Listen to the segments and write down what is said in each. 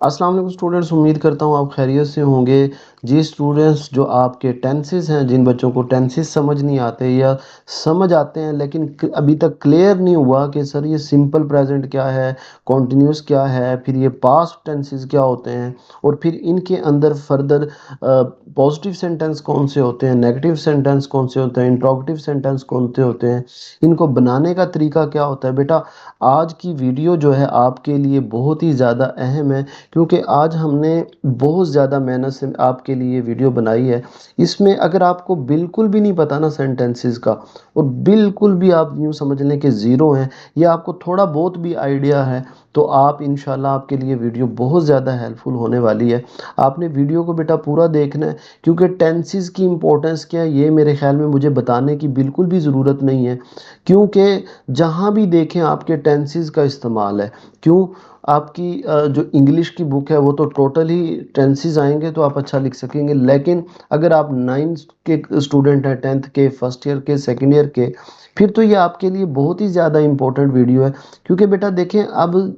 अस्सलाम वालेकुम स्टूडेंट्स, उम्मीद करता हूँ आप खैरियत से होंगे। जी स्टूडेंट्स, जो आपके टेंसेस हैं, जिन बच्चों को टेंसेस समझ नहीं आते या समझ आते हैं लेकिन अभी तक क्लियर नहीं हुआ कि सर ये सिंपल प्रेजेंट क्या है, कॉन्टिन्यूस क्या है, फिर ये पास्ट टेंसेस क्या होते हैं, और फिर इनके अंदर फर्दर पॉजिटिव सेंटेंस कौन से होते हैं, नेगेटिव सेंटेंस कौन से होते हैं, इंट्रोगेटिव सेंटेंस कौन से होते हैं, इनको बनाने का तरीका क्या होता है। बेटा, आज की वीडियो जो है आपके लिए बहुत ही ज़्यादा अहम है, क्योंकि आज हमने बहुत ज़्यादा मेहनत से आपके लिए वीडियो बनाई है। इसमें अगर आपको बिल्कुल भी नहीं पता ना सेंटेंसेस का, और बिल्कुल भी आप यूँ समझ लें कि ज़ीरो हैं, या आपको थोड़ा बहुत भी आइडिया है, तो आप इंशाल्लाह आपके लिए वीडियो बहुत ज़्यादा हेल्पफुल होने वाली है। आपने वीडियो को बेटा पूरा देखना है, क्योंकि टेंसेस की इम्पोर्टेंस क्या है ये मेरे ख्याल में मुझे बताने की बिल्कुल भी ज़रूरत नहीं है, क्योंकि जहाँ भी देखें आपके टेंसेस का इस्तेमाल है। क्यों? आपकी जो इंग्लिश की बुक है वो तो टोटल ही टेंसेस आएंगे तो आप अच्छा लिख सकेंगे, लेकिन अगर आप 9th के स्टूडेंट हैं, 10th के, फर्स्ट ईयर के, सेकेंड ईयर के, फिर तो ये आपके लिए बहुत ही ज़्यादा इंपॉर्टेंट वीडियो है। क्योंकि बेटा देखें, अब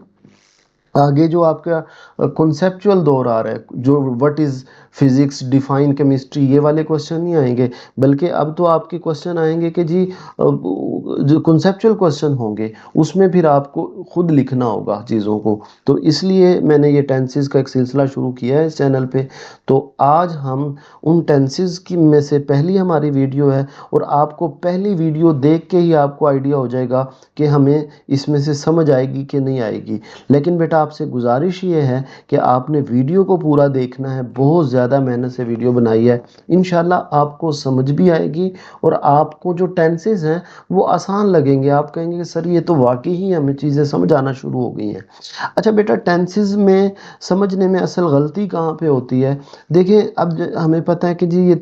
आगे जो आपका कॉन्सेप्चुअल दौर आ रहा है, जो what is physics, define chemistry, ये वाले क्वेश्चन नहीं आएंगे, बल्कि अब तो आपके क्वेश्चन आएंगे कि जी जो कॉन्सेप्चुअल क्वेश्चन होंगे उसमें फिर आपको खुद लिखना होगा चीज़ों को। तो इसलिए मैंने ये टेंसेस का एक सिलसिला शुरू किया है इस चैनल पे। तो आज हम उन टेंसेस की में से पहली हमारी वीडियो है, और आपको पहली वीडियो देख के ही आपको आइडिया हो जाएगा कि हमें इसमें से समझ आएगी कि नहीं आएगी। लेकिन बेटा आपसे गुजारिश ये है कि आपने वीडियो को पूरा देखना है, बहुत ज़्यादा मेहनत से वीडियो बनाई है। इंशाल्लाह आपको समझ भी आएगी, और आपको जो टेंसेस हैं वो आसान लगेंगे। आप कहेंगे कि सर ये तो वाकई ही हमें चीज़ें समझ आना शुरू हो गई हैं। अच्छा बेटा, टेंसेस में समझने में असल गलती कहाँ पे होती है? देखिए, अब हमें पता है कि जी ये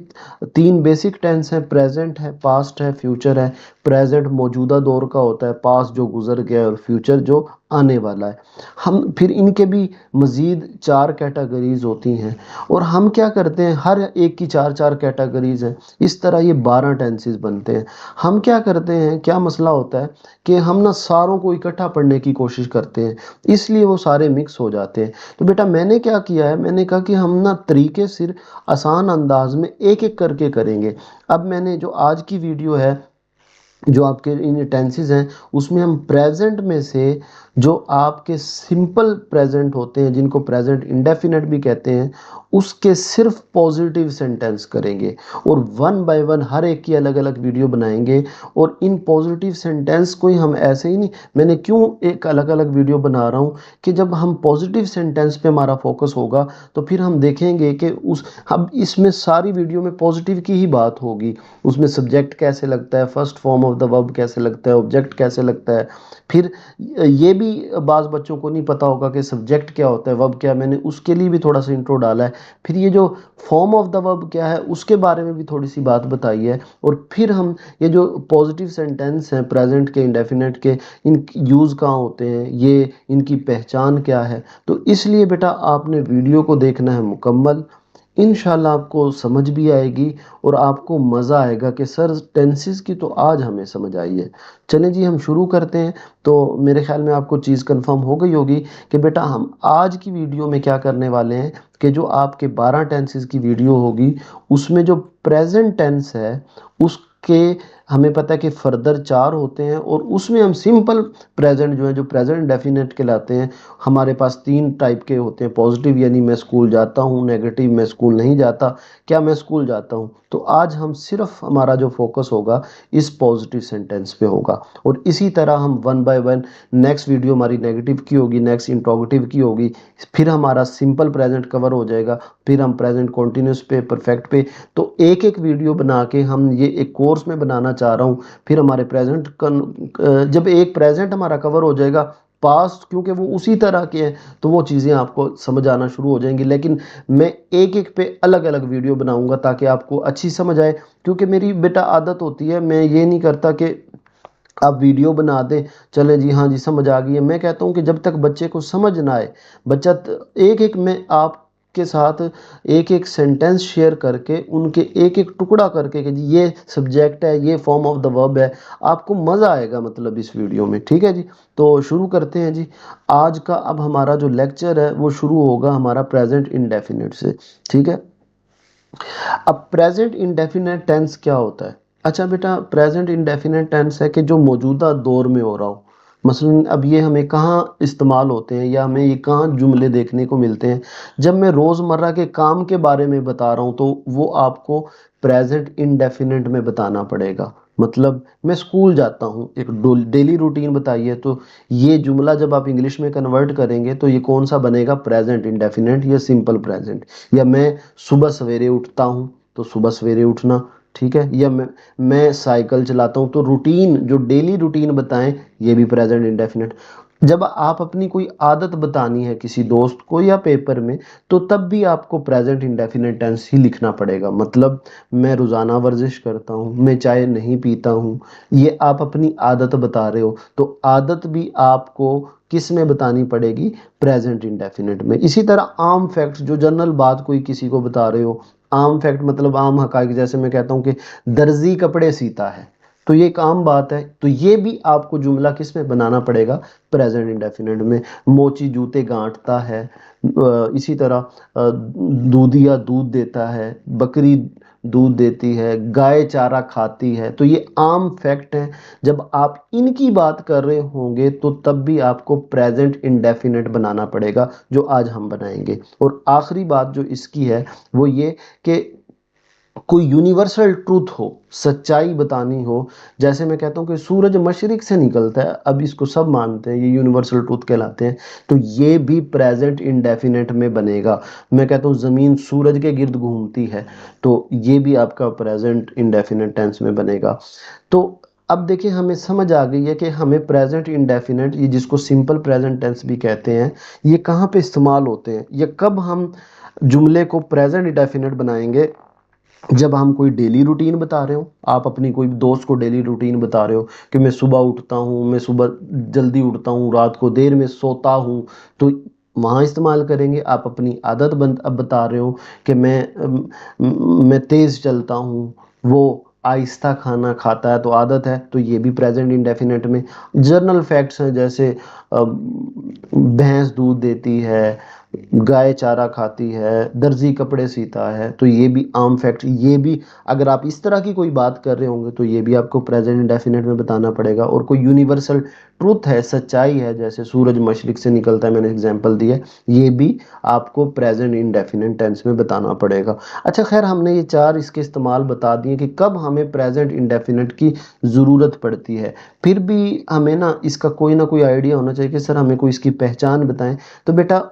तीन बेसिक टेंस हैं, प्रेजेंट है, पास्ट है, फ्यूचर है। प्रेजेंट मौजूदा दौर का होता है, पास्ट जो गुजर गया है, और फ्यूचर जो आने वाला है। हम फिर इनके भी मज़ीद चार कैटेगरीज होती हैं, और हम क्या करते हैं, हर एक की चार चार कैटेगरीज हैं, इस तरह ये 12 टेंसेस बनते हैं। हम क्या करते हैं, क्या मसला होता है कि हम ना सारों को इकट्ठा पढ़ने की कोशिश करते हैं, इसलिए वो सारे मिक्स हो जाते हैं। तो बेटा मैंने क्या किया है, मैंने कहा कि हम ना तरीके सिर आसान अंदाज में एक एक करके करेंगे। अब मैंने जो आज की वीडियो है, जो आपके इन टेंसेस हैं, उसमें हम प्रेजेंट में से जो आपके सिंपल प्रेजेंट होते हैं, जिनको प्रेजेंट इंडेफिनेट भी कहते हैं, उसके सिर्फ पॉजिटिव सेंटेंस करेंगे, और वन बाय वन हर एक की अलग अलग वीडियो बनाएंगे। और इन पॉजिटिव सेंटेंस को ही हम ऐसे ही नहीं, मैंने क्यों एक अलग अलग वीडियो बना रहा हूँ कि जब हम पॉजिटिव सेंटेंस पे हमारा फोकस होगा तो फिर हम देखेंगे कि उस अब इसमें सारी वीडियो में पॉजिटिव की ही बात होगी। उसमें सब्जेक्ट कैसे लगता है, first form of the verb कैसे लगता है, ऑब्जेक्ट कैसे लगता है। फिर ये भी बाज़ बच्चों को नहीं पता होगा कि सब्जेक्ट क्या होता है, वर्ब क्या है, मैंने उसके लिए भी थोड़ा सा इंट्रो डाला है। फिर ये जो फॉर्म ऑफ द वर्ब क्या है उसके बारे में भी थोड़ी सी बात बताई है। और फिर हम ये जो पॉजिटिव सेंटेंस हैं, प्रेजेंट के, इंडेफिनेट के, इन यूज़ कहाँ होते हैं, ये इनकी पहचान क्या है। तो इसलिए बेटा आपने वीडियो को देखना है मुकम्मल। इंशाल्लाह आपको समझ भी आएगी, और आपको मज़ा आएगा कि सर टेंसेस की तो आज हमें समझ आई है। चलें जी, हम शुरू करते हैं। तो मेरे ख्याल में आपको चीज़ कंफर्म हो गई होगी कि बेटा हम आज की वीडियो में क्या करने वाले हैं, कि जो आपके 12 टेंसेस की वीडियो होगी, उसमें जो प्रेजेंट टेंस है उसके, हमें पता है कि फर्दर चार होते हैं, और उसमें हम सिंपल प्रेजेंट जो है, जो प्रेजेंट डेफिनेट कहलाते हैं, हमारे पास तीन टाइप के होते हैं। पॉजिटिव यानी मैं स्कूल जाता हूँ, नेगेटिव मैं स्कूल नहीं जाता, क्या मैं स्कूल जाता हूँ। तो आज हम सिर्फ, हमारा जो फोकस होगा इस पॉजिटिव सेंटेंस पे होगा, और इसी तरह हम one by one, next video हमारी नेगेटिव की होगी, नेक्स्ट इंट्रोगेटिव की होगी, फिर हमारा सिंपल प्रेजेंट कवर हो जाएगा, फिर हम प्रेजेंट कॉन्टिन्यूस पे, परफेक्ट पे। तो एक एक वीडियो बना के हम ये एक कोर्स में बनाना चाह रहा हूँ। फिर हमारे प्रेजेंट, जब एक प्रेजेंट हमारा कवर हो जाएगा, पास्ट क्योंकि वो उसी तरह के हैं, तो वो चीज़ें आपको समझ आना शुरू हो जाएंगी। लेकिन मैं एक एक पे अलग अलग वीडियो बनाऊंगा ताकि आपको अच्छी समझ आए। क्योंकि मेरी बेटा आदत होती है, मैं ये नहीं करता कि आप वीडियो बना दें, चले जी हाँ जी समझ आ गई है। मैं कहता हूँ कि जब तक बच्चे को समझ ना आए, बच्चा एक एक में आप के साथ एक एक सेंटेंस शेयर करके उनके एक एक टुकड़ा करके कि जी ये सब्जेक्ट है, ये फॉर्म ऑफ द वर्ब है। आपको मज़ा आएगा मतलब इस वीडियो में, ठीक है जी। तो शुरू करते हैं जी। आज का अब हमारा जो लेक्चर है वो शुरू होगा हमारा प्रेजेंट इंडेफिनिट से, ठीक है। अब प्रेजेंट इंडेफिनिट टेंस क्या होता है? अच्छा बेटा, प्रेजेंट इंडेफिनिट टेंस है कि जो मौजूदा दौर में हो रहा हो। मसलन अब ये हमें कहाँ इस्तेमाल होते हैं या हमें ये कहाँ जुमले देखने को मिलते हैं? जब मैं रोज़मर्रा के काम के बारे में बता रहा हूँ तो वो आपको प्रेजेंट इंडेफिनिट में बताना पड़ेगा। मतलब मैं स्कूल जाता हूँ, एक डेली रूटीन बताइए, तो ये जुमला जब आप इंग्लिश में कन्वर्ट करेंगे तो ये कौन सा बनेगा? प्रेजेंट इंडेफिनिट या सिंपल प्रेजेंट। या मैं सुबह सवेरे उठता हूँ तो सुबह सवेरे उठना, ठीक है। या मैं साइकिल चलाता हूँ, तो रूटीन जो डेली रूटीन बताएं ये भी प्रेजेंट इंडेफिनिट। जब आप अपनी कोई आदत बतानी है किसी दोस्त को या पेपर में, तो तब भी आपको प्रेजेंट इंडेफिनिट टेंस ही लिखना पड़ेगा। मतलब मैं रोज़ाना वर्जिश करता हूँ, मैं चाय नहीं पीता हूँ, ये आप अपनी आदत बता रहे हो, तो आदत भी आपको किस में बतानी पड़ेगी? प्रेजेंट इंडेफिनिट में। इसी तरह आम फैक्ट्स, जो जनरल बात कोई किसी को बता रहे हो, आम फैक्ट मतलब आम हकाइक, जैसे मैं कहता हूँ कि दर्जी कपड़े सीता है, तो ये एक आम बात है, तो ये भी आपको जुमला किस में बनाना पड़ेगा? प्रेजेंट इंडेफिनिट में। मोची जूते गांठता है, इसी तरह दूधिया दूध देता है, बकरी दूध देती है, गाय चारा खाती है, तो ये आम फैक्ट हैं। जब आप इनकी बात कर रहे होंगे तो तब भी आपको प्रेजेंट इंडेफिनिट बनाना पड़ेगा, जो आज हम बनाएंगे। और आखिरी बात जो इसकी है वो ये कि कोई यूनिवर्सल ट्रूथ हो, सच्चाई बतानी हो। जैसे मैं कहता हूँ कि सूरज मशरिक से निकलता है, अब इसको सब मानते हैं, ये यूनिवर्सल ट्रूथ कहलाते हैं, तो ये भी प्रेजेंट इंडेफिनिट में बनेगा। मैं कहता हूँ ज़मीन सूरज के गिर्द घूमती है, तो ये भी आपका प्रेजेंट इंडेफिनिट टेंस में बनेगा। तो अब देखिए, हमें समझ आ गई है कि हमें प्रेजेंट इंडेफिनिट, ये जिसको सिंपल प्रेजेंट टेंस भी कहते हैं, ये कहाँ पे इस्तेमाल होते हैं या कब हम जुमले को प्रेजेंट इंडेफिनिट बनाएंगे? जब हम कोई डेली रूटीन बता रहे हो, आप अपनी कोई दोस्त को डेली रूटीन बता रहे हो कि मैं सुबह उठता हूँ, मैं सुबह जल्दी उठता हूँ, रात को देर में सोता हूँ, तो वहाँ इस्तेमाल करेंगे। आप अपनी आदत अब बता रहे हो कि मैं तेज़ चलता हूँ, वो आहिस्ता खाना खाता है, तो आदत है, तो ये भी प्रेजेंट इंडेफिनिट में। जर्नल फैक्ट्स हैं, जैसे भैंस दूध देती है, गाय चारा खाती है, दर्जी कपड़े सीता है, तो ये भी आम फैक्ट। ये भी अगर आप इस तरह की कोई बात कर रहे होंगे तो ये भी आपको प्रेजेंट इंडेफिनिट में बताना पड़ेगा। और कोई यूनिवर्सल ट्रूथ है, सच्चाई है, जैसे सूरज मशरिक से निकलता है, मैंने एग्जांपल दिया, ये भी आपको प्रेजेंट इंडेफिनिट टेंस में बताना पड़ेगा। अच्छा खैर, हमने ये चार इसके इस्तेमाल बता दिए कि कब हमें प्रेजेंट इंडेफिनिट की ज़रूरत पड़ती है। फिर भी हमें इसका कोई ना कोई आइडिया होना चाहिए कि सर हमें कोई इसकी पहचान बताएं। तो बेटा,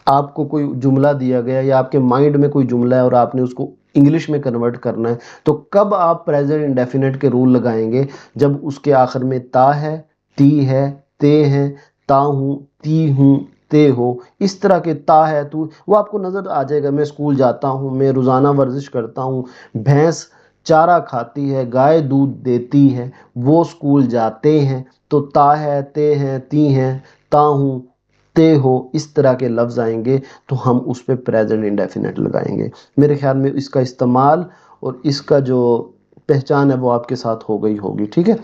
आपको कोई जुमला दिया गया या आपके माइंड में कोई जुमला है और आपने उसको इंग्लिश में कन्वर्ट करना है, तो कब आप प्रेजेंट इंडेफिनिट के रूल लगाएंगे? जब उसके आखिर में ता है, ती है, ते है, ता हूँ, ती हूँ, ते हो, इस तरह के ता है, तू, वो आपको नज़र आ जाएगा। मैं स्कूल जाता हूँ, मैं रोज़ाना वर्जिश करता हूँ, भैंस चारा खाती है, गाय दूध देती है, वो स्कूल जाते हैं, तो ता है, ते हैं, ती हैं, ता हूँ, ते हो, इस तरह के लफ्ज़ आएंगे तो हम उस पर प्रेजेंट इंडेफिनिट लगाएंगे। मेरे ख्याल में इसका इस्तेमाल और इसका जो पहचान है वो आपके साथ हो गई होगी, ठीक है।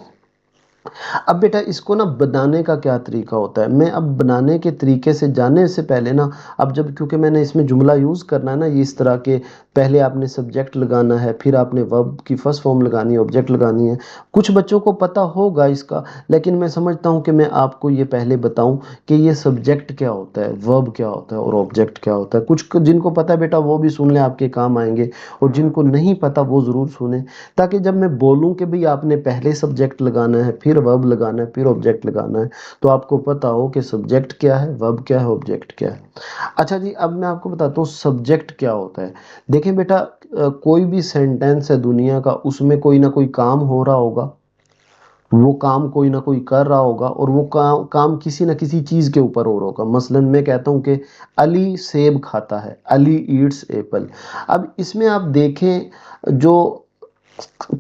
अब बेटा, इसको बनाने का क्या तरीका होता है? मैं अब बनाने के तरीके से जाने से पहले अब जब, क्योंकि मैंने इसमें जुमला यूज़ करना है ये इस तरह के, पहले आपने सब्जेक्ट लगाना है, फिर आपने वर्ब की फर्स्ट फॉर्म लगानी है, ऑब्जेक्ट लगानी है। कुछ बच्चों को पता होगा इसका, लेकिन मैं समझता हूँ कि मैं आपको ये पहले बताऊँ कि ये सब्जेक्ट क्या होता है, वर्ब क्या होता है और ऑब्जेक्ट क्या होता है। कुछ जिनको पता है बेटा वो भी सुन लें, आपके काम आएंगे, और जिनको नहीं पता वो ज़रूर सुने, ताकि जब मैं बोलूं कि भाई आपने पहले सब्जेक्ट लगाना है, फिर वर्ब लगाना है, फिर ऑब्जेक्ट लगाना है, तो आपको पता हो कि सब्जेक्ट क्या है, वर्ब क्या है, ऑब्जेक्ट क्या है। अच्छा जी, अब मैं आपको बताता हूँ सब्जेक्ट क्या होता है। देखें बेटा, कोई भी सेंटेंस है दुनिया का, उसमें कोई ना कोई काम हो रहा होगा, वो काम कोई ना कोई कर रहा होगा, और वो काम किसी ना किसी चीज़ के ऊपर हो रहा होगा। मसलन मैं कहता हूँ कि अली सेब खाता है, अली ईट्स एप्पल। अब इसमें आप देखें, जो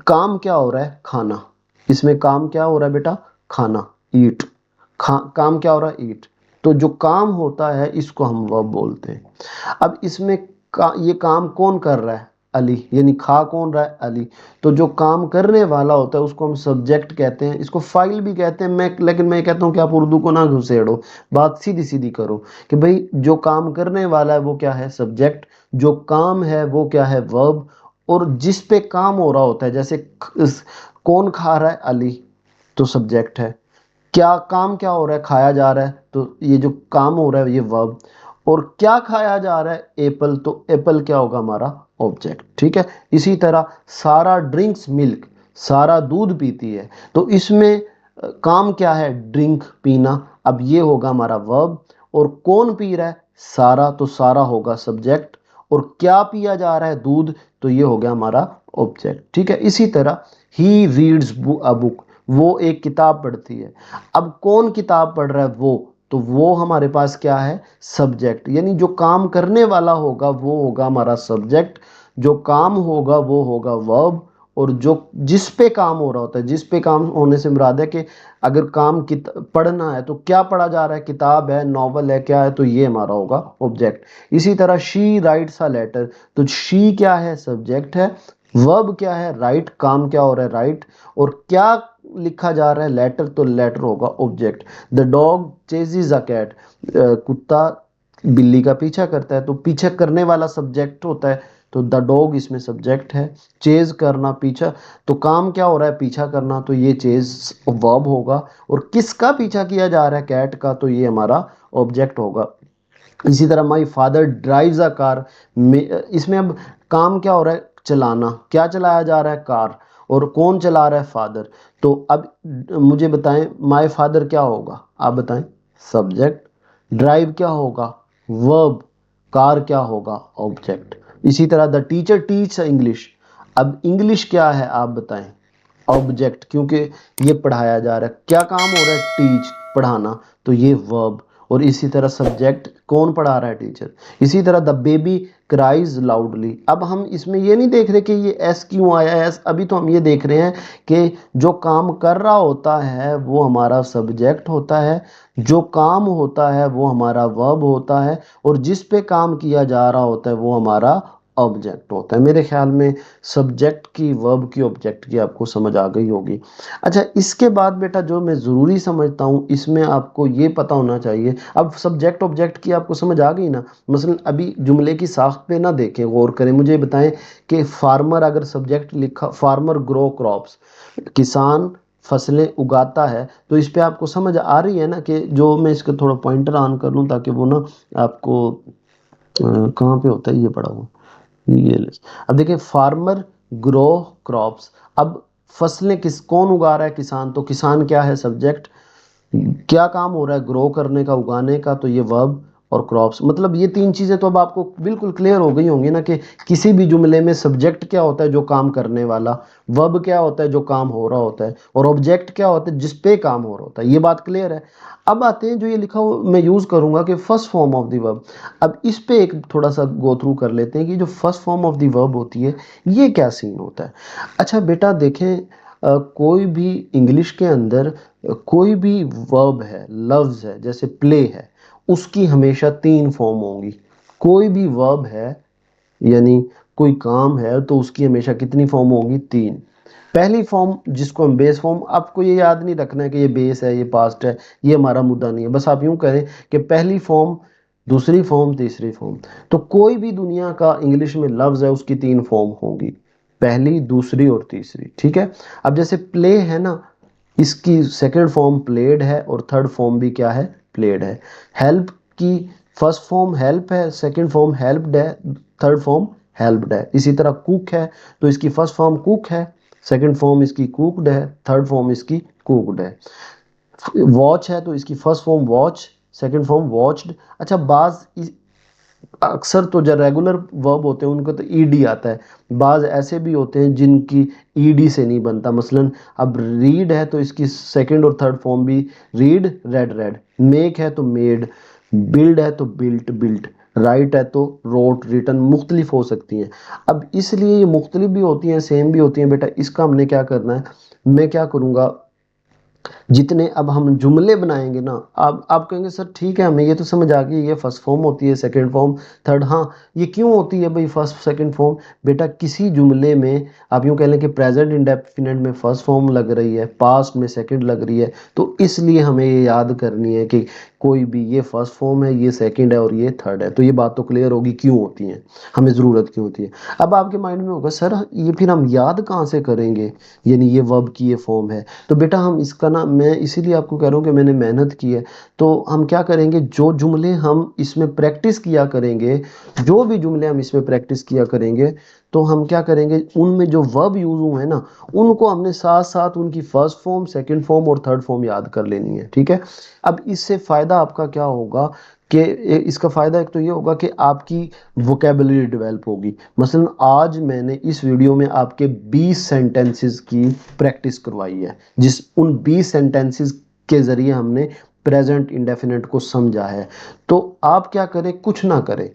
काम क्या हो रहा है? खाना। इसमें काम क्या हो रहा है बेटा? खाना, ईट। काम क्या हो रहा है? ईट। तो जो काम होता है इसको हम वर्ब बोलते हैं। अब इसमें ये काम कौन कर रहा है? अली, यानी खा कौन रहा है? अली। तो जो काम करने वाला होता है उसको हम सब्जेक्ट कहते हैं, इसको फाइल भी कहते हैं। लेकिन मैं कहता हूँ कि आप उर्दू को ना घुसेड़ो, बात सीधी सीधी करो कि भाई जो काम करने वाला है वो क्या है? सब्जेक्ट। जो काम है वो क्या है? वर्ब। और जिस पे काम हो रहा होता है, जैसे कौन खा रहा है? अली, तो सब्जेक्ट है। क्या काम क्या हो रहा है? खाया जा रहा है, तो ये जो काम हो रहा है ये वर्ब। और क्या खाया जा रहा है? एप्पल, तो एप्पल क्या होगा? हमारा ऑब्जेक्ट। ठीक है। इसी तरह सारा ड्रिंक्स मिल्क, सारा दूध पीती है, तो इसमें काम क्या है? ड्रिंक, पीना। अब ये होगा हमारा वर्ब। और कौन पी रहा है? सारा, तो सारा होगा सब्जेक्ट। और क्या पिया जा रहा है? दूध, तो ये हो गया हमारा ऑब्जेक्ट। ठीक है। इसी तरह ही रीड्स अ बुक, वो एक किताब पढ़ती है। अब कौन किताब पढ़ रहा है? वो, तो वो हमारे पास क्या है? सब्जेक्ट। यानी जो काम करने वाला होगा वो होगा हमारा सब्जेक्ट, जो काम होगा वो होगा वर्ब। और जो जिस पे काम हो रहा होता है, जिस पे काम होने से मुराद है कि अगर काम पढ़ना है तो क्या पढ़ा जा रहा है? किताब है, नॉवल है, क्या है? तो ये हमारा होगा ऑब्जेक्ट। इसी तरह शी राइट्स अ लेटर, तो शी क्या है? सब्जेक्ट है। वर्ब क्या है? राइट। काम क्या हो रहा है? राइट। और क्या लिखा जा रहा है? लेटर, तो लेटर होगा object. The dog chases a cat, कुत्ता बिल्ली का पीछा करता है, तो पीछा करने वाला सब्जेक्ट होता है, तो द डॉग इसमें सब्जेक्ट है। चेज करना, पीछा, तो काम क्या हो रहा है? पीछा करना, तो ये चेज वर्ब होगा। और किसका पीछा किया जा रहा है? कैट का, तो ये हमारा ऑब्जेक्ट होगा। इसी तरह my father drives a car, इसमें अब काम क्या हो रहा है? चलाना। क्या चलाया जा रहा है? कार। और कौन चला रहा है? फादर। तो अब मुझे बताएं, माई फादर क्या होगा? आप बताएं। सब्जेक्ट। ड्राइव क्या होगा? वर्ब। कार क्या होगा? ऑब्जेक्ट। इसी तरह द टीचर टीच इंग्लिश, अब इंग्लिश क्या है? आप बताएं। ऑब्जेक्ट, क्योंकि ये पढ़ाया जा रहा है। क्या काम हो रहा है? टीच, पढ़ाना, तो ये वर्ब। और इसी तरह सब्जेक्ट, कौन पढ़ा रहा है? टीचर। इसी तरह द बेबी क्राइज लाउडली, अब हम इसमें ये नहीं देख रहे कि ये एस क्यों आया है, एस, अभी तो हम ये देख रहे हैं कि जो काम कर रहा होता है वो हमारा सब्जेक्ट होता है, जो काम होता है वो हमारा वर्ब होता है, और जिस पे काम किया जा रहा होता है वो हमारा ऑब्जेक्ट होता है। मेरे ख्याल में सब्जेक्ट की, वर्ब की, ऑब्जेक्ट की आपको समझ आ गई होगी। अच्छा, इसके बाद बेटा जो मैं ज़रूरी समझता हूँ इसमें आपको ये पता होना चाहिए, अब सब्जेक्ट ऑब्जेक्ट की आपको समझ आ गई ना। मसलन अभी जुमले की साख्त पे ना देखें, गौर करें, मुझे बताएं कि फार्मर, अगर सब्जेक्ट लिखा, फार्मर ग्रो क्रॉप्स, किसान फसलें उगाता है, तो इस पे आपको समझ आ रही है ना कि जो मैं इसका थोड़ा पॉइंटर ऑन कर लूँ ताकि वो ना आपको कहाँ पे होता है ये पढ़ा हुआ, ये ले। अब देखिए, फार्मर ग्रो क्रॉप्स, अब फसलें किस, कौन उगा रहा है? किसान, तो किसान क्या है? सब्जेक्ट। क्या काम हो रहा है? ग्रो करने का, उगाने का, तो ये वर्ब। और क्रॉप्स, मतलब ये तीन चीजें तो अब आपको बिल्कुल क्लियर हो गई होंगी ना कि किसी भी जुमले में सब्जेक्ट क्या होता है? जो काम करने वाला। वर्ब क्या होता है? जो काम हो रहा होता है। और ऑब्जेक्ट क्या होता है? जिस पे काम हो रहा होता है। ये बात क्लियर है। अब आते हैं जो ये लिखा हुआ मैं यूज करूंगा कि first form of the verb. अब इस पे एक थोड़ा सा गो थ्रू कर लेते हैं कि जो first form of the verb होती है ये क्या सीन होता है। अच्छा बेटा देखें, कोई भी इंग्लिश के अंदर कोई भी वर्ब है, लफ्ज है, जैसे प्ले है, उसकी हमेशा तीन फॉर्म होंगी। कोई भी वर्ब है, यानी कोई काम है, तो उसकी हमेशा कितनी फॉर्म होगी? तीन। पहली फॉर्म जिसको हम बेस फॉर्म, आपको ये याद नहीं रखना है कि ये बेस है, ये पास्ट है, ये हमारा मुद्दा नहीं है, बस आप यूं करें कि पहली फॉर्म, दूसरी फॉर्म, तीसरी फॉर्म। तो कोई भी दुनिया का इंग्लिश में लफ्ज है उसकी तीन फॉर्म होगी, पहली, दूसरी और तीसरी। ठीक है। अब जैसे प्ले है ना, इसकी सेकंड फॉर्म प्लेड है और थर्ड फॉर्म भी क्या है? प्लेड है। हेल्प की फर्स्ट फॉर्म हेल्प है, सेकंड फॉर्म हेल्प्ड है, थर्ड फॉर्म हेल्प्ड है। इसी तरह कुक है, तो इसकी फर्स्ट फॉर्म कुक है, सेकंड फॉर्म इसकी कुकड है, थर्ड फॉर्म इसकी कुकड है। वॉच है, तो इसकी first form watch, second form watched. अच्छा, अक्सर तो जो रेगुलर वर्ब होते हैं उनको तो ईडी आता है, बाज ऐसे भी होते हैं जिनकी ईडी से नहीं बनता। मसलन अब रीड है तो इसकी सेकंड और थर्ड फॉर्म भी रीड, रेड रेड। मेक है तो मेड, बिल्ड है तो बिल्ट बिल्ट, राइट है तो रोट रिटन, मुख्तलिफ हो सकती हैं। अब इसलिए ये मुख्तलिफ भी होती हैं, सेम भी होती हैं बेटा, इसका हमने क्या करना है, मैं क्या करूँगा, जितने अब हम जुमले बनाएंगे ना, आप कहेंगे सर ठीक है हमें ये तो समझ आ गई, ये फर्स्ट फॉर्म होती है, सेकंड फॉर्म, थर्ड, हाँ ये क्यों होती है भाई फर्स्ट सेकंड फॉर्म? बेटा किसी जुमले में आप यूँ कह लें कि प्रेजेंट इंडेफिनिट में फर्स्ट फॉर्म लग रही है, पास्ट में सेकंड लग रही है, तो इसलिए हमें ये याद करनी है कि कोई भी ये फर्स्ट फॉर्म है, ये सेकंड है और ये थर्ड है। तो ये बात तो क्लियर होगी क्यों होती है, हमें ज़रूरत क्यों होती है। अब आपके माइंड में होगा सर ये फिर हम याद कहाँ से करेंगे, यानी ये वर्ब की ये फॉर्म है। तो बेटा हम इसका ना, मैं इसीलिए आपको कह रहा हूँ कि मैंने मेहनत की है। तो हम क्या करेंगे, जो जुमले हम इसमें प्रैक्टिस किया करेंगे, जो भी जुमले हम इसमें प्रैक्टिस किया करेंगे, तो हम क्या करेंगे, उनमें जो वर्ब यूज हुए हैं ना, उनको हमने साथ साथ उनकी फर्स्ट फॉर्म, सेकंड फॉर्म और थर्ड फॉर्म याद कर लेनी है, ठीक है। अब इससे फ़ायदा आपका क्या होगा कि इसका फ़ायदा एक तो ये होगा कि आपकी वोकेबलरी डेवलप होगी। मसलन आज मैंने इस वीडियो में आपके 20 सेंटेंसेस की प्रैक्टिस करवाई है, जिस उन 20 सेंटेंसेस के ज़रिए हमने प्रेजेंट इंडेफिनिट को समझा है। तो आप क्या करें, कुछ ना करें,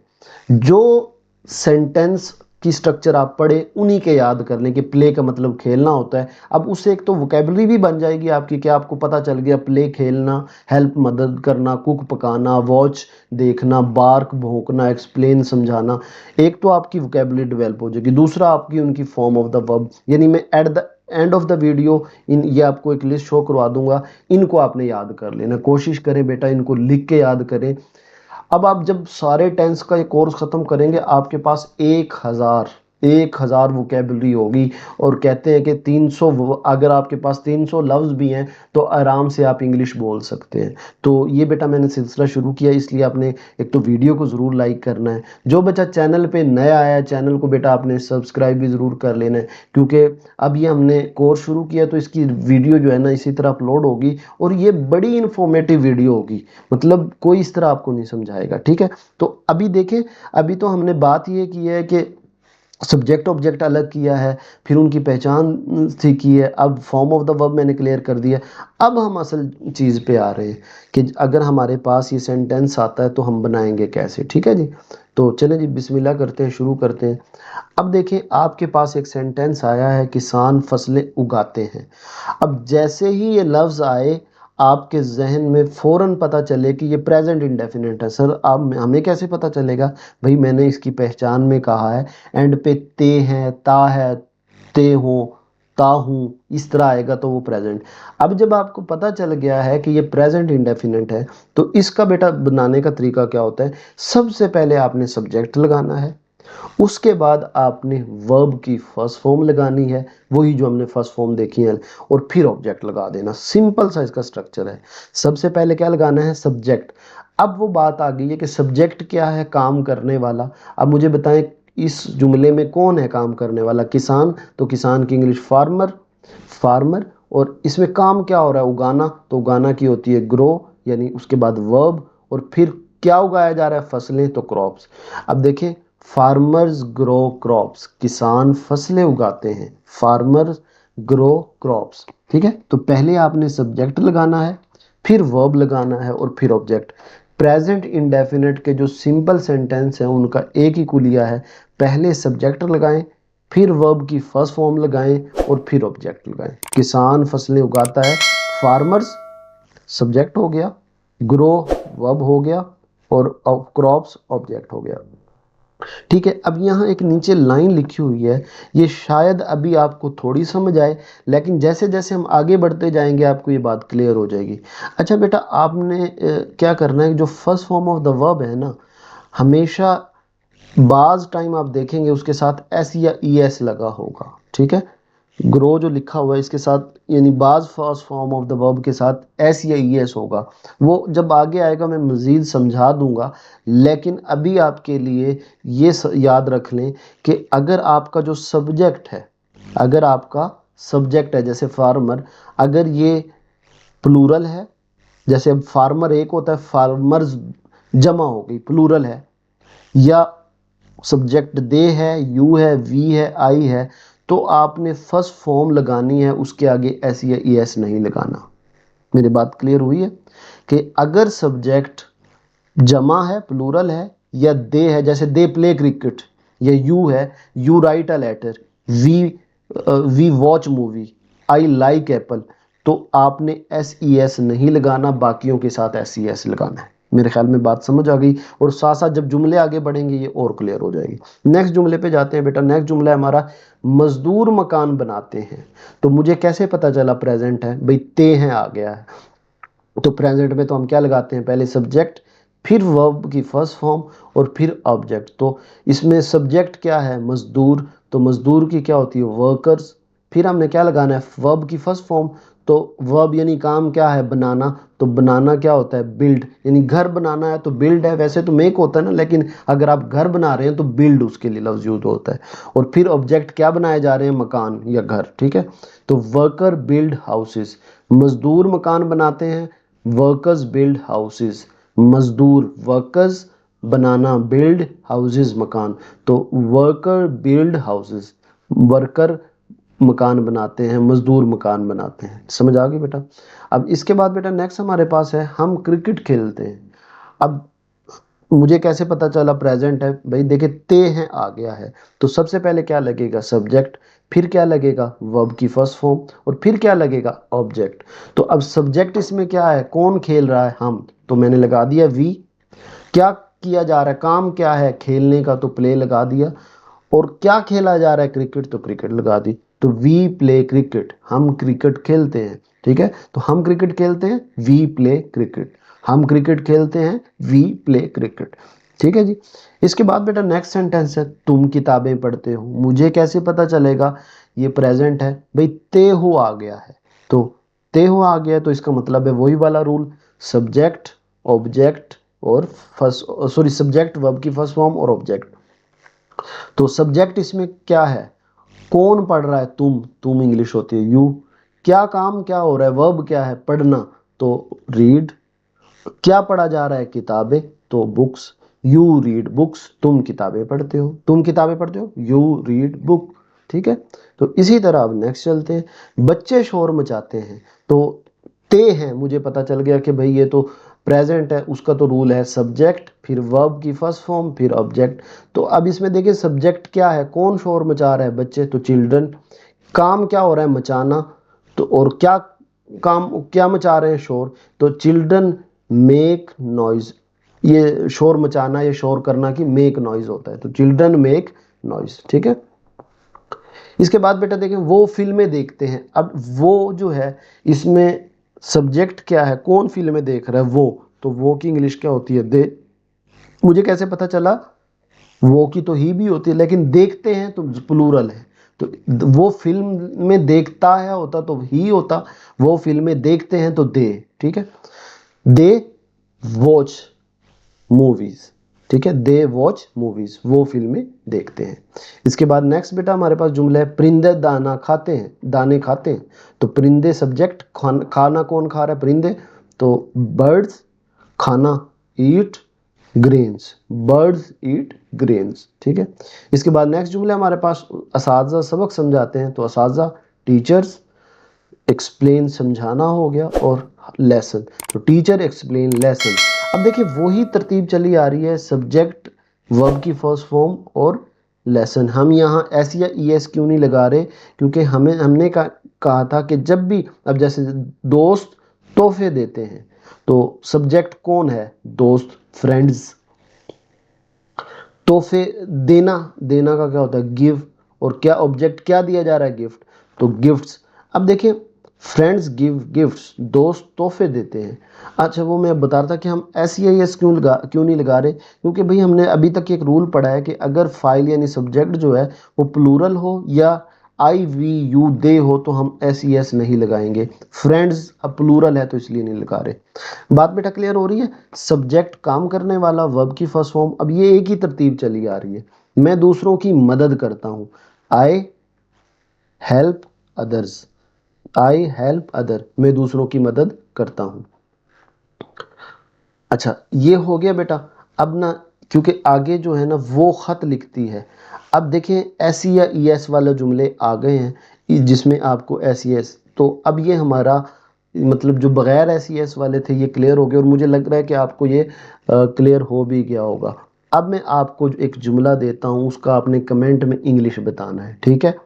जो सेंटेंस की स्ट्रक्चर आप पढ़े उन्हीं के याद कर लें कि प्ले का मतलब खेलना होता है। अब उससे एक तो वोकेबलरी भी बन जाएगी आपकी, कि आपको पता चल गया प्ले खेलना, हेल्प मदद करना, कुक पकाना, वॉच देखना, बार्क भौंकना, एक्सप्लेन समझाना। एक तो आपकी वोकेबलरी डेवलप हो जाएगी, दूसरा आपकी उनकी फॉर्म ऑफ द वर्ब, यानी मैं at the end of the video इन ये आपको एक लिस्ट शो करवा दूंगा, इनको आपने याद कर लेना। कोशिश करें बेटा इनको लिख के याद करें। अब आप जब सारे टेंस का ये कोर्स ख़त्म करेंगे, आपके पास 1000 वोकेबलरी होगी। और कहते हैं कि 300, अगर आपके पास 300 लफ्ज़ भी हैं तो आराम से आप इंग्लिश बोल सकते हैं। तो ये बेटा मैंने सिलसिला शुरू किया, इसलिए आपने एक तो वीडियो को ज़रूर लाइक करना है। जो बच्चा चैनल पे नया आया है, चैनल को बेटा आपने सब्सक्राइब भी ज़रूर कर लेना है, क्योंकि अब ये हमने कोर्स शुरू किया तो इसकी वीडियो जो है ना इसी तरह अपलोड होगी, और ये बड़ी इन्फॉर्मेटिव वीडियो होगी, मतलब कोई इस तरह आपको नहीं समझाएगा, ठीक है। तो अभी देखें, अभी तो हमने बात ये की है कि सब्जेक्ट ऑब्जेक्ट अलग किया है, फिर उनकी पहचान सीखी है, अब फॉर्म ऑफ द वर्ब मैंने क्लियर कर दिया। अब हम असल चीज़ पे आ रहे हैं कि अगर हमारे पास ये सेंटेंस आता है तो हम बनाएंगे कैसे, ठीक है जी। तो चलें जी बिस्मिल्लाह करते हैं, शुरू करते हैं। अब देखें आपके पास एक सेंटेंस आया है, किसान फसलें उगाते हैं। अब जैसे ही ये लफ्ज़ आए, आपके जहन में फ़ौरन पता चले कि ये प्रेजेंट इंडेफिनिट है। सर आप हमें कैसे पता चलेगा? भाई मैंने इसकी पहचान में कहा है, एंड पे ते है, ता है, ते हो, ता हूँ, इस तरह आएगा तो वो प्रेजेंट। अब जब आपको पता चल गया है कि ये प्रेजेंट इंडेफिनिट है, तो इसका बेटा बनाने का तरीका क्या होता है? सबसे पहले आपने सब्जेक्ट लगाना है, उसके बाद आपने वर्ब की फर्स्ट फॉर्म लगानी है, वही जो हमने फर्स्ट फॉर्म देखी है, और फिर ऑब्जेक्ट लगा देना। सिंपल सा इसका स्ट्रक्चर है। सबसे पहले क्या लगाना है? सब्जेक्ट। अब वो बात आ गई है कि सब्जेक्ट क्या है? काम करने वाला। अब मुझे बताएं इस जुमले में कौन है काम करने वाला? किसान, तो किसान की इंग्लिश फार्मर, फार्मर। और इसमें काम क्या हो रहा है? उगाना, तो उगाना की होती है ग्रो, यानी उसके बाद वर्ब, और फिर क्या उगाया जा रहा है? फसलें, तो क्रॉप्स। अब देखें, फार्मर्स ग्रो क्रॉप्स, किसान फसलें उगाते हैं, फार्मर्स ग्रो क्रॉप्स, ठीक है। तो पहले आपने सब्जेक्ट लगाना है, फिर वर्ब लगाना है, और फिर ऑब्जेक्ट। प्रेजेंट इंडेफिनिट के जो सिंपल सेंटेंस हैं उनका एक ही कुलिया है, पहले सब्जेक्ट लगाएं, फिर वर्ब की फर्स्ट फॉर्म लगाएं, और फिर ऑब्जेक्ट लगाएं। किसान फसलें उगाता है, फार्मर्स सब्जेक्ट हो गया, ग्रो वर्ब हो गया, और क्रॉप्स ऑब्जेक्ट हो गया, ठीक है। अब यहाँ एक नीचे लाइन लिखी हुई है, ये शायद अभी आपको थोड़ी समझ आए, लेकिन जैसे जैसे हम आगे बढ़ते जाएंगे आपको ये बात क्लियर हो जाएगी। अच्छा बेटा आपने क्या करना है, जो first form of the verb है ना, हमेशा बाज टाइम आप देखेंगे उसके साथ एस या ई एस लगा होगा, ठीक है। ग्रो जो लिखा हुआ है इसके साथ, यानी बाज first form of the verb के साथ एस या ई एस होगा। वो जब आगे आएगा मैं मज़ीद समझा दूंगा, लेकिन अभी आपके लिए ये याद रख लें कि अगर आपका जो सब्जेक्ट है, अगर आपका सब्जेक्ट है जैसे फार्मर, अगर ये प्लूरल है, जैसे अब फार्मर एक होता है, फार्मर्स जमा हो गई, प्लूरल है, या सब्जेक्ट दे है, यू है, वी है, आई है, तो आपने फर्स्ट फॉर्म लगानी है, उसके आगे एस या ई एस नहीं लगाना। मेरी बात क्लियर हुई है कि अगर सब्जेक्ट जमा है, प्लूरल है, या दे है, जैसे दे प्ले क्रिकेट, या यू है, you write a letter, we we watch movie, I like apple, तो आपने SES नहीं लगाना, बाकियों के साथ SES लगाना है। मेरे ख्याल में बात समझ आ गई, और साथ साथ जब जुमले आगे बढ़ेंगे ये और क्लियर हो जाएगी। नेक्स्ट जुमले पे जाते हैं बेटा। नेक्स्ट जुमला है हमारा, मजदूर मकान बनाते हैं। तो मुझे कैसे पता चला प्रेजेंट है भाई, ते हैं आ गया है, तो प्रेजेंट में तो हम क्या लगाते हैं, पहले सब्जेक्ट, फिर वर्ब की फर्स्ट फॉर्म, और फिर ऑब्जेक्ट। तो इसमें सब्जेक्ट क्या है, मजदूर, तो मजदूर की क्या होती है, वर्कर्स। फिर हमने क्या लगाना है, वर्ब की फर्स्ट फॉर्म, तो वर्ब यानी काम क्या है, बनाना, तो बनाना क्या होता है, बिल्ड, यानी घर बनाना है तो बिल्ड है। वैसे तो मेक होता है ना, लेकिन अगर आप घर बना रहे हैं तो बिल्ड उसके लिए लफ्ज यूज होता है। और फिर ऑब्जेक्ट क्या बनाए जा रहे हैं, मकान या घर, ठीक है। तो वर्कर बिल्ड हाउसेस, मजदूर मकान बनाते हैं, वर्कर्स बिल्ड हाउसेस, मजदूर वर्कर्स, बनाना बिल्ड, हाउसेस मकान, तो वर्कर बिल्ड हाउसेस, वर्कर मकान बनाते हैं, मजदूर मकान बनाते हैं। समझ आ गई बेटा। अब इसके बाद बेटा नेक्स्ट हमारे पास है, हम क्रिकेट खेलते हैं। अब मुझे कैसे पता चला प्रेजेंट है भाई, देखिए ते हैं आ गया है, तो सबसे पहले क्या लगेगा, सब्जेक्ट, फिर क्या लगेगा, वर्ब की फर्स्ट फॉर्म, और फिर क्या लगेगा, ऑब्जेक्ट। तो अब सब्जेक्ट इसमें क्या है, कौन खेल रहा है, हम, तो मैंने लगा दिया वी। क्या किया जा रहा है, काम क्या है, खेलने का, तो प्ले लगा दिया। और क्या खेला जा रहा है, क्रिकेट, तो क्रिकेट लगा दी। तो वी प्ले क्रिकेट, हम क्रिकेट खेलते हैं, ठीक है। तो हम क्रिकेट खेलते हैं, वी प्ले क्रिकेट, हम क्रिकेट खेलते हैं, वी प्ले क्रिकेट, ठीक है जी। इसके बाद बेटा नेक्स्ट सेंटेंस है, तुम किताबें पढ़ते हो। मुझे कैसे पता चलेगा ये प्रेजेंट है भाई, ते हो आ गया है, तो ते हो आ गया, तो इसका मतलब है वही वाला रूल, सब्जेक्ट, ऑब्जेक्ट, और फर्स्ट, सॉरी, सब्जेक्ट, वर्ब की फर्स्ट फॉर्म और ऑब्जेक्ट। तो सब्जेक्ट इसमें क्या है, कौन पढ़ रहा है, तुम इंग्लिश होती है यू। क्या काम क्या हो रहा है, वर्ब क्या है, पढ़ना, तो रीड। क्या पढ़ा जा रहा है, किताबें, तो बुक्स, यू रीड बुक्स, तुम किताबें पढ़ते हो, तुम किताबें पढ़ते हो, यू रीड बुक, ठीक है। तो इसी तरह अब नेक्स्ट चलते हैं, बच्चे शोर मचाते हैं। तो ते हैं, मुझे पता चल गया कि भाई ये तो प्रेजेंट है, उसका तो रूल है सब्जेक्ट, फिर वर्ब की फर्स्ट फॉर्म, फिर ऑब्जेक्ट। तो अब इसमें देखिए सब्जेक्ट क्या है, कौन शोर मचा रहा है, बच्चे, तो चिल्ड्रन। काम क्या हो रहा है, मचाना, तो और क्या काम, क्या मचा रहे हैं, शोर, तो चिल्ड्रन मेक नॉइज। ये शोर मचाना, ये शोर करना की मेक नॉइज होता है, तो चिल्ड्रन मेक नॉइज, ठीक है। इसके बाद बेटा देखें, वो फिल्में देखते हैं। अब वो जो है, इसमें सब्जेक्ट क्या है, कौन फिल्में देख रहा है, वो, तो वो की इंग्लिश क्या होती है, दे। मुझे कैसे पता चला, वो की तो ही भी होती है, लेकिन देखते हैं तो प्लूरल है, तो वो फिल्म में देखता है होता तो ही होता, वो फिल्में देखते हैं तो दे, ठीक है। दे वॉच मूवीज, ठीक है, दे वॉच मूवीज, वो फिल्में देखते हैं। इसके बाद नेक्स्ट बेटा हमारे पास जुमला है, परिंदे दाना खाते हैं, दाने खाते हैं। तो परिंदे सब्जेक्ट, खाना कौन खा रहा है, परिंदे, तो बर्ड्स, खाना, ईट ग्रेन्स, बर्ड्स ईट ग्रेन्स, ठीक है। इसके बाद नेक्स्ट जुमला हमारे पास, असातिज़ा सबक समझाते हैं। तो असातिज़ा टीचर्स, एक्सप्लेन समझाना हो गया, और लेसन, तो टीचर एक्सप्लेन लेसन। अब देखिए वही तरतीब चली आ रही है, सब्जेक्ट, वर्ब की फर्स्ट फॉर्म और लेसन। हम यहाँ एस या ई एस क्यों नहीं लगा रहे, क्योंकि हमने कहा था कि जब भी, अब जैसे दोस्त तोहफे देते हैं, तो सब्जेक्ट कौन है, दोस्त, फ्रेंड्स। तोहफे देना, देना का क्या होता है, गिव, और क्या ऑब्जेक्ट, क्या दिया जा रहा है, गिफ्ट, तो गिफ्ट्स। अब देखिए फ्रेंड्स गिव गिफ्ट्स, दोस्त तोहफे देते हैं। अच्छा वो मैं बता रहा था कि हम एस या एस क्यों नहीं लगा रहे, क्योंकि भाई हमने अभी तक एक रूल पढ़ा है कि अगर फाइल यानी सब्जेक्ट जो है वो प्लूरल हो या आई वी यू दे हो, तो हम एस ई एस नहीं लगाएंगे। फ्रेंड्स अब प्लूरल है तो इसलिए नहीं लगा रहे। बात बेटा क्लियर हो रही है, सब्जेक्ट काम करने वाला, वर्ब की फर्स्ट फॉर्म। अब ये एक ही तरतीब चली आ रही है, मैं दूसरों की मदद करता हूँ, I help others, I help other, मैं दूसरों की मदद करता हूँ। अच्छा ये हो गया बेटा। अब ना, क्योंकि आगे जो है ना वो ख़त लिखती है। अब देखें एस या ई एस वाले जुमले आ गए हैं जिसमें आपको एस ई एस, तो अब ये हमारा मतलब जो बगैर एस ई एस वाले थे ये क्लियर हो गए, और मुझे लग रहा है कि आपको ये क्लियर हो भी गया होगा। अब मैं आपको एक जुमला देता हूँ, उसका आपने कमेंट में इंग्लिश बताना है, ठीक है।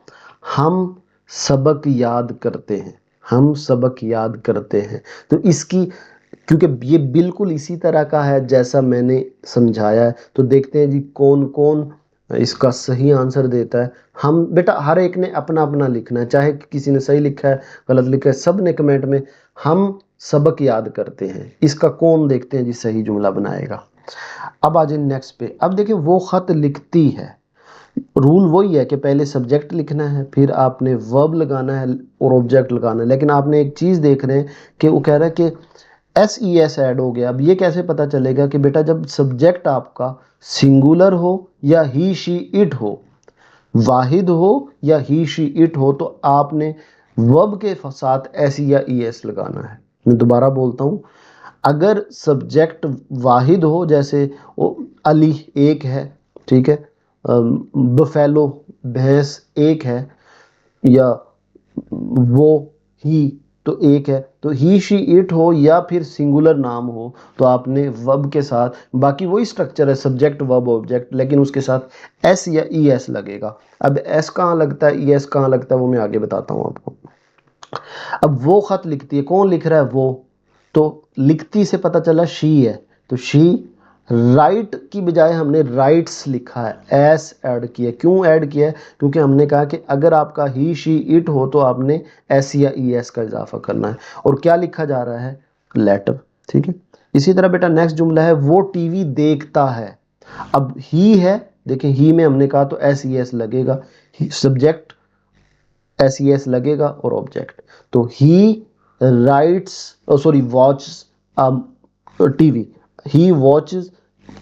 हम सबक याद करते हैं, हम सबक याद करते हैं। तो इसकी, क्योंकि ये बिल्कुल इसी तरह का है जैसा मैंने समझाया है, तो देखते हैं जी कौन कौन इसका सही आंसर देता है। हम बेटा हर एक ने अपना अपना लिखना है, चाहे किसी ने सही लिखा है गलत लिखा है, सब ने कमेंट में हम सबक याद करते हैं, इसका कौन देखते हैं जी सही जुमला बनाएगा। अब आ जाए नेक्स्ट पे। अब देखिए वो खत लिखती है, रूल वही है कि पहले सब्जेक्ट लिखना है, फिर आपने वर्ब लगाना है और ऑब्जेक्ट लगाना है। लेकिन आपने एक चीज़ देख रहे हैं कि वो कह रहा है कि एस ई एस ऐड हो गया। अब ये कैसे पता चलेगा कि बेटा जब सब्जेक्ट आपका सिंगुलर हो या ही शी इट हो, वाहिद हो या ही शी इट हो, तो आपने वर्ब के साथ एस या ई एस लगाना है। मैं दोबारा बोलता हूँ, अगर सब्जेक्ट वाहिद हो, जैसे वो अली एक है, ठीक है, बफेलो भैंस एक है, या वो ही तो एक है, तो ही शी इट हो या फिर सिंगुलर नाम हो, तो आपने वर्ब के साथ, बाकी वही स्ट्रक्चर है सब्जेक्ट वर्ब ऑब्जेक्ट, लेकिन उसके साथ एस या ई एस लगेगा। अब एस कहाँ लगता है, ई एस कहाँ लगता है, वो मैं आगे बताता हूँ आपको। अब वो खत लिखती है, कौन लिख रहा है, वो, तो लिखती से पता चला शी है, तो शी राइट की बजाय हमने राइट्स लिखा है, एस ऐड किया। क्यों ऐड किया है, क्योंकि हमने कहा कि अगर आपका ही शी इट हो तो आपने एस या ई एस का इजाफा करना है। और क्या लिखा जा रहा है, लेटर, ठीक है। इसी तरह बेटा नेक्स्ट जुमला है, वो टीवी देखता है। अब ही है, देखिए ही में हमने कहा तो एस ई एस लगेगा, सब्जेक्ट एस ई एस लगेगा और ऑब्जेक्ट, तो ही राइट्स, सॉरी वॉच टीवी, ही वॉचेस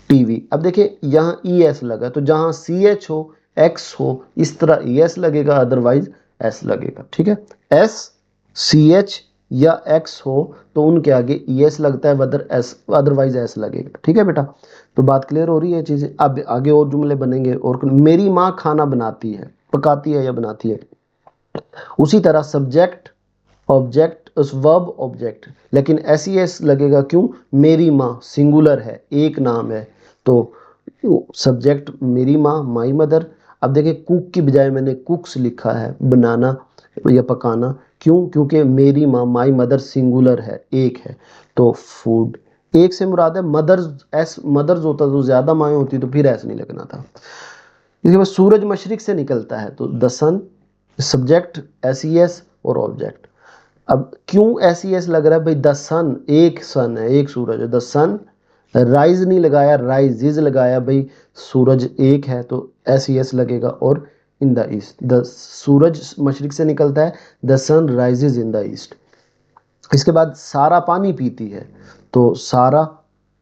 टीवी। अब देखिए यहाँ ई एस लगा, तो जहाँ सी एच हो, एक्स हो, इस तरह ई एस लगेगा, अदरवाइज एस लगेगा, ठीक है। एस, सी एच या एक्स हो तो उनके आगे ई एस लगता है, वदर एस, अदरवाइज एस लगेगा, ठीक है बेटा। तो बात क्लियर हो रही है चीजें। अब आगे और जुमले बनेंगे। और मेरी माँ खाना बनाती है, पकाती है या बनाती है, उसी तरह सब्जेक्ट ऑब्जेक्ट उस वर्ब ऑब्जेक्ट, लेकिन एस ई एस लगेगा। क्यों, मेरी माँ सिंगुलर है, एक नाम है, तो सब्जेक्ट मेरी माँ, माई मदर। अब देखिए कुक की बजाय मैंने कुक्स लिखा है, बनाना या पकाना। क्यों, क्योंकि मेरी माँ, माई मदर सिंगुलर है, एक है, तो फूड। एक से मुराद है मदर्स, एस मदर्स होता तो ज्यादा माएँ होती तो फिर ऐसा नहीं लगना था। इसके बाद सूरज मशरिक से निकलता है, तो the sun, subject S E S और ऑब्जेक्ट। अब क्यों एस ई एस लग रहा है भाई, द सन, एक सन है, एक सूरज है, द सन। राइज नहीं लगाया, राइजिज लगाया भाई, सूरज एक है तो एस ई एस लगेगा। और इन द ईस्ट, द सूरज मशरिक से निकलता है, the sun rises in the east. इसके बाद सारा पानी पीती है, तो सारा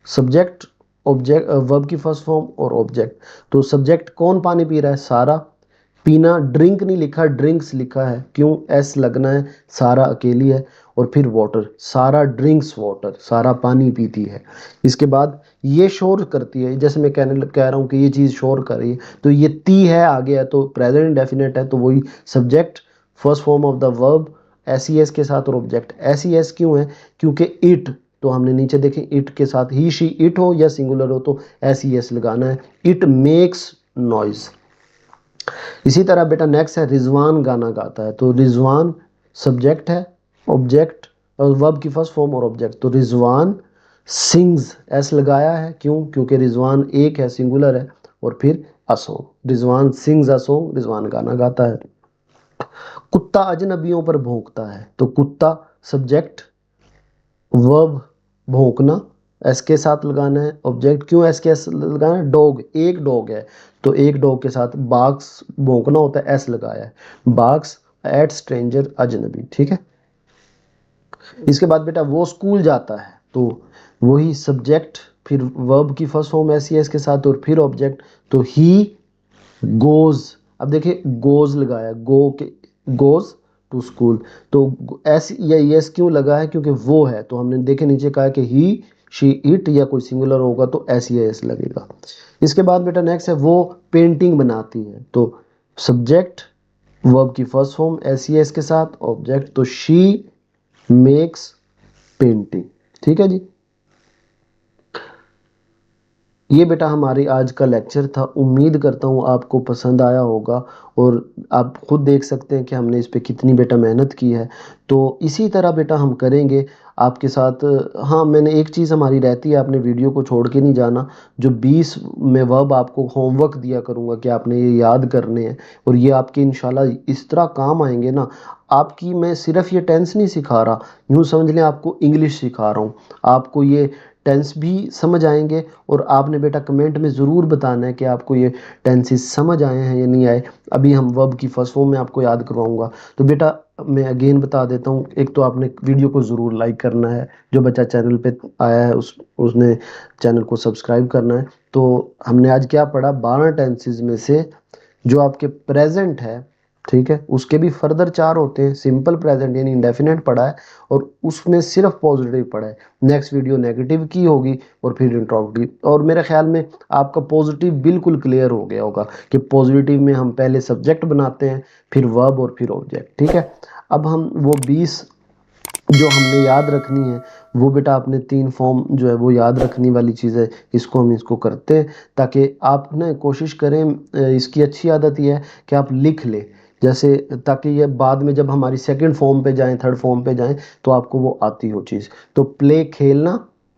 सब्जेक्ट ऑब्जेक्ट वर्ब की फर्स्ट फॉर्म और ऑब्जेक्ट। तो सब्जेक्ट कौन पानी पी रहा है, सारा। पीना, ड्रिंक नहीं लिखा, ड्रिंक्स लिखा है। क्यों, एस लगना है, सारा अकेली है। और फिर वाटर, सारा ड्रिंक्स वाटर, सारा पानी पीती है। इसके बाद ये शोर करती है, जैसे मैं कह रहा हूँ कि ये चीज़ शोर कर रही है, तो ये ती है आगे है, तो प्रेजेंट इंडेफिनिट है, तो वही subject first form of the verb S E S के साथ और ऑब्जेक्ट। एस ई एस क्यों है, क्योंकि इट, तो हमने नीचे देखें इट के साथ ही शी इट हो या सिंगुलर हो तो एस ई एस लगाना है। It makes noise. इसी तरह बेटा नेक्स्ट है, रिजवान गाना गाता है, तो रिजवान सब्जेक्ट है, ऑब्जेक्ट और वर्ब की फर्स्ट फॉर्म और ऑब्जेक्ट, तो रिजवान सिंग्स, एस लगाया है। क्यों, क्योंकि रिजवान एक है, सिंगुलर है। और फिर a song, Rizwan sings a song, Rizwan गाना गाता है। कुत्ता अजनबियों पर भौंकता है, तो कुत्ता सब्जेक्ट वर्ब भौंकना, एस के साथ लगाना है। ऑब्जेक्ट क्यों एस के एस लगाना है, डॉग, एक डॉग है, तो एक डॉग के साथ बाग्स भौंकना होता है, एस लगाया है। बाग्स एट स्ट्रेंजर अजनबी, ठीक है। इसके बाद बेटा वो स्कूल जाता है, तो वही सब्जेक्ट, फिर वर्ब की first form S C S के साथ और फिर ऑब्जेक्ट, तो ही गोज। अब देखिए गोज लगाया, गो के, गोज टू स्कूल, तो एस या एस क्यों लगा है, क्योंकि वो है, तो हमने देखे नीचे कहा कि ही शी इट या कोई सिंगुलर होगा तो एस या एस लगेगा। इसके बाद बेटा नेक्स्ट है, वो पेंटिंग बनाती है, तो सब्जेक्ट वर्ब की फर्स्ट फॉर्म एस या एस के साथ, ऑब्जेक्ट, तो शी मेक्स पेंटिंग, ठीक है जी। ये बेटा हमारी आज का लेक्चर था। उम्मीद करता हूँ आपको पसंद आया होगा और आप खुद देख सकते हैं कि हमने इस पे कितनी बेटा मेहनत की है। तो इसी तरह बेटा हम करेंगे आपके साथ। हाँ, मैंने एक चीज़ हमारी रहती है, आपने वीडियो को छोड़ के नहीं जाना। जो 20 में वर्ब आपको होमवर्क दिया करूँगा कि आपने ये याद करने हैं, और ये आपके इंशाल्लाह इस तरह काम आएंगे ना। आपकी मैं सिर्फ ये टेंस नहीं सिखा रहा, यूँ समझ लें आपको इंग्लिश सिखा रहा हूँ। आपको ये टेंस भी समझ आएंगे, और आपने बेटा कमेंट में ज़रूर बताना है कि आपको ये टेंसेस समझ आए हैं या नहीं आए। अभी हम वर्ब की फर्स्ट फॉर्म में आपको याद करवाऊंगा। तो बेटा मैं अगेन बता देता हूँ, एक तो आपने वीडियो को ज़रूर लाइक करना है, जो बच्चा चैनल पे आया है उसने चैनल को सब्सक्राइब करना है। तो हमने आज क्या पढ़ा, 12 टेंसेस में से जो आपके प्रेजेंट है, ठीक है, उसके भी फर्दर 4 होते हैं। सिंपल प्रेजेंट यानी इंडेफिनेट पढ़ा है, और उसमें सिर्फ पॉजिटिव पढ़ा है। नेक्स्ट वीडियो नेगेटिव की होगी, और फिर इंट्रोगेटिव। और मेरे ख्याल में आपका पॉजिटिव बिल्कुल क्लियर हो गया होगा कि पॉजिटिव में हम पहले सब्जेक्ट बनाते हैं, फिर वर्ब और फिर ऑब्जेक्ट, ठीक है। अब हम वो 20 जो हमने याद रखनी है, वो बेटा आपने 3 फॉर्म जो है वो याद रखने वाली चीज़ है। इसको करते हैं, ताकि आप ना कोशिश करें। इसकी अच्छी आदत ये है कि आप लिख लें, जैसे, ताकि ये बाद में जब हमारी सेकंड फॉर्म पे जाएं, थर्ड फॉर्म पे जाएं, तो आपको वो आती हो चीज़। तो प्ले खेलना,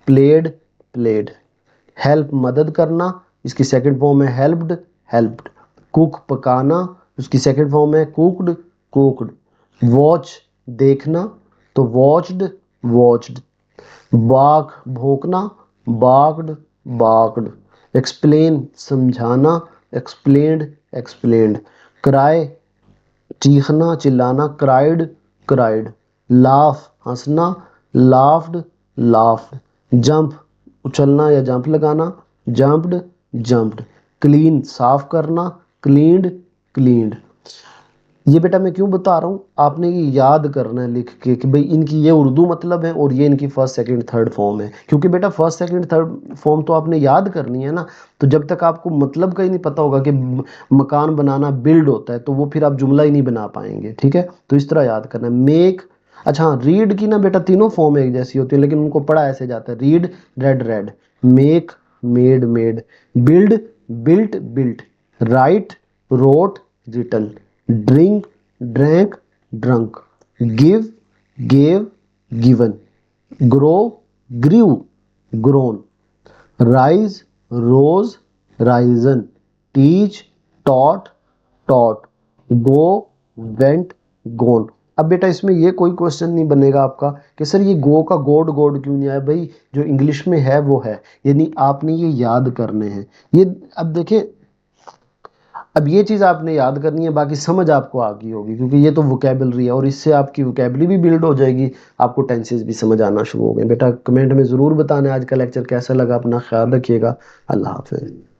प्लेड, प्लेड। हेल्प मदद करना, इसकी सेकंड फॉर्म है हेल्प्ड, हेल्प्ड। कुक पकाना, उसकी सेकंड फॉर्म है कुकड, कुकड। वॉच देखना, तो वॉच्ड, वॉच्ड। बाक भौंकना, बाक्ड, बाक्ड। एक्सप्लेन समझाना, एक्सप्लेन्ड, एक्सप्लेन्ड। क्राई चीखना चिल्लाना, क्राइड, क्राइड। लाफ हंसना, लाफ्ड, लाफ्ड। जंप उछलना या जंप लगाना, जंप्ड, जंप्ड। क्लीन साफ करना, क्लीन्ड, क्लीन्ड। ये बेटा मैं क्यों बता रहा हूँ, आपने ये याद करना है लिख के कि भाई इनकी ये उर्दू मतलब है और ये इनकी फर्स्ट सेकंड थर्ड फॉर्म है। क्योंकि बेटा फर्स्ट सेकंड थर्ड फॉर्म तो आपने याद करनी है ना। तो जब तक आपको मतलब का ही नहीं पता होगा कि मकान बनाना बिल्ड होता है, तो वो फिर आप जुमला ही नहीं बना पाएंगे, ठीक है। तो इस तरह याद करना है। मेक, अच्छा हाँ, रीड की ना बेटा तीनों फॉर्म एक जैसी होती है, लेकिन उनको पढ़ा ऐसे जाता है, read, read, read. Make, made, made. Build, built, built. Write, wrote, written. Drink, drank, drunk. Give, gave, given. Grow, grew, grown. Rise, rose, risen. Teach, taught, taught. Go, went, gone. अब बेटा इसमें ये कोई क्वेश्चन नहीं बनेगा आपका कि sir ये गो का गोड गोड क्यों नहीं आया। भाई जो इंग्लिश में है वो है, यानी आपने ये याद करने हैं। ये अब देखिए, अब ये चीज़ आपने याद करनी है, बाकी समझ आपको आ गई होगी, क्योंकि ये तो वोकेबलरी है, और इससे आपकी वोकेबलरी भी बिल्ड हो जाएगी। आपको टेंसेस भी समझ आना शुरू हो गए। बेटा कमेंट में ज़रूर बताना आज का लेक्चर कैसा लगा। अपना ख्याल रखिएगा। अल्लाह हाफिज़।